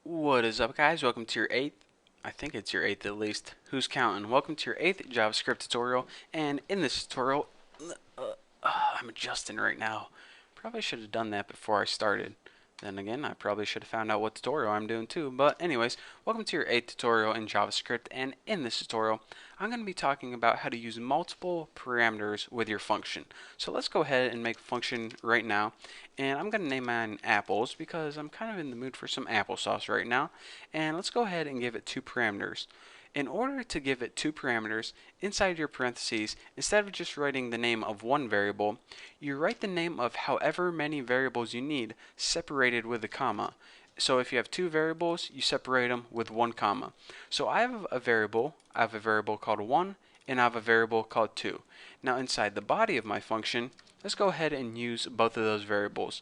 What is up, guys? Welcome to your I think it's your eighth at least. Who's counting? Welcome to your eighth JavaScript tutorial. And in this tutorial, I'm adjusting right now. Probably should have done that before I started. Then again, I probably should have found out what tutorial I'm doing too. But anyways, welcome to your eighth tutorial in JavaScript. And in this tutorial, I'm going to be talking about how to use multiple parameters with your function. So let's go ahead and make a function right now. And I'm going to name mine apples because I'm kind of in the mood for some applesauce right now. And let's go ahead and give it two parameters. In order to give it two parameters, inside your parentheses, instead of just writing the name of one variable, you write the name of however many variables you need, separated with a comma. So if you have two variables, you separate them with one comma. So I have a variable called 1, and I have a variable called 2. Now inside the body of my function, let's go ahead and use both of those variables.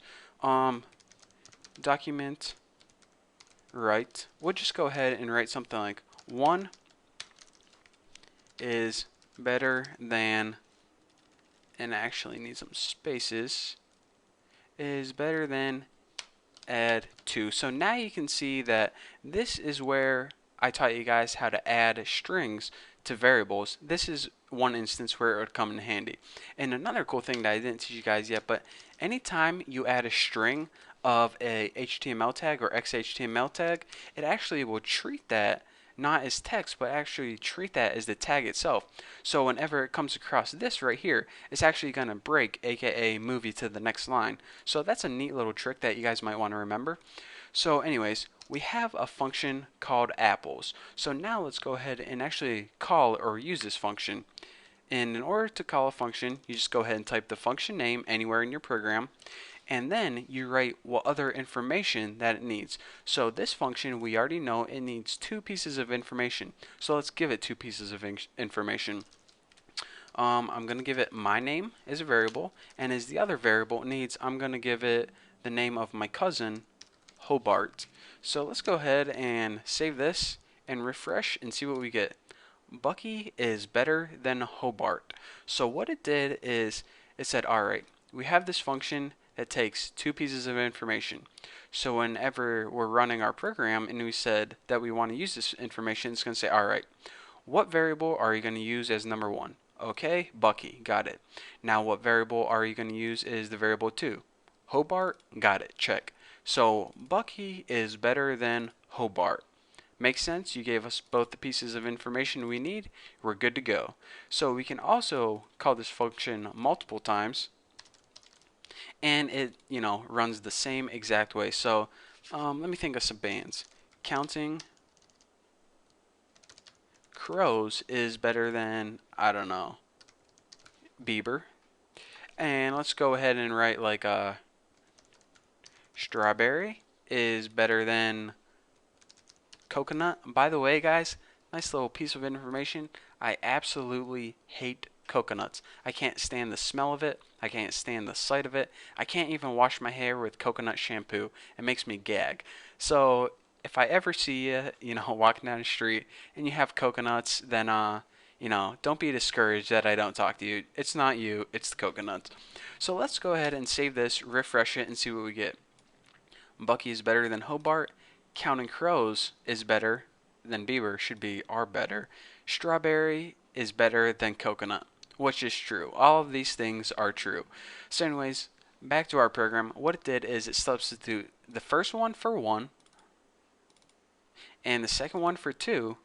Document write, we'll just go ahead and write something like 1 is better than, and actually need some spaces, is better than add 2. So now you can see that this is where I taught you guys how to add strings to variables. This is one instance where it would come in handy. And another cool thing that I didn't teach you guys yet, but anytime you add a string of a HTML tag or XHTML tag, it actually will treat that not as text, but actually treat that as the tag itself. So whenever it comes across this right here, it's actually going to break, aka move you to the next line. So that's a neat little trick that you guys might want to remember. So anyways, we have a function called apples. So now let's go ahead and actually call or use this function. And in order to call a function, you just go ahead and type the function name anywhere in your program, and then you write what other information that it needs. So this function, we already know it needs two pieces of information. So let's give it two pieces of information. I'm going to give it my name as a variable, and as the other variable it needs, I'm going to give it the name of my cousin, Hobart. So let's go ahead and save this and refresh and see what we get. Bucky is better than Hobart. So what it did is it said, alright, we have this function that takes two pieces of information. So whenever we're running our program and we said that we want to use this information, it's going to say, alright, what variable are you going to use as number 1? Okay, Bucky, got it. Now what variable are you going to use is the variable 2? Hobart, got it, check. So Bucky is better than Hobart. Makes sense, you gave us both the pieces of information we need, we're good to go. So we can also call this function multiple times, and it, runs the same exact way. So let me think of some bands. Counting crows is better than, I don't know, Bieber. And let's go ahead and write like strawberry is better than coconut. By the way, guys, nice little piece of information. I absolutely hate coconuts. I can't stand the smell of it. I can't stand the sight of it. I can't even wash my hair with coconut shampoo. It makes me gag. So if I ever see you, walking down the street and you have coconuts, then don't be discouraged that I don't talk to you. It's not you, it's the coconuts. So let's go ahead and save this, refresh it, and see what we get. Bucky is better than Hobart. Counting crows is better than Bieber, should be are better. Strawberry is better than coconut, which is true. All of these things are true. So anyways, back to our program. What it did is it substituted the first one for 1 and the second one for 2,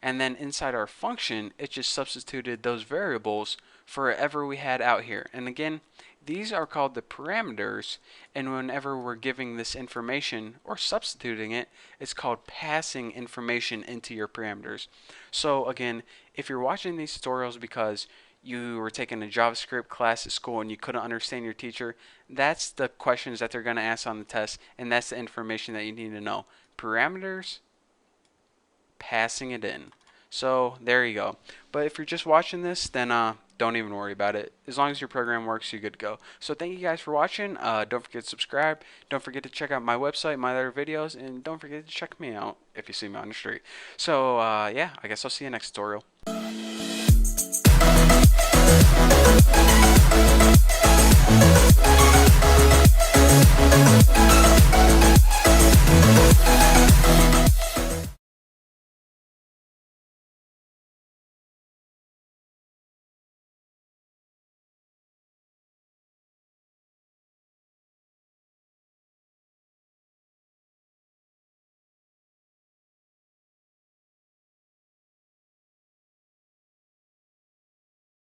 and then inside our function it just substituted those variables for whatever we had out here. And again, these are called the parameters, and whenever we're giving this information or substituting it, it's called passing information into your parameters. So again, if you're watching these tutorials because you were taking a JavaScript class at school and you couldn't understand your teacher, that's the questions that they're going to ask on the test, and that's the information that you need to know. Parameters, passing it in. So there you go. But if you're just watching this, then don't even worry about it. As long as your program works, you're good to go. So thank you guys for watching. Don't forget to subscribe. Don't forget to check out my website, my other videos, and don't forget to check me out if you see me on the street. So yeah, I guess I'll see you next tutorial.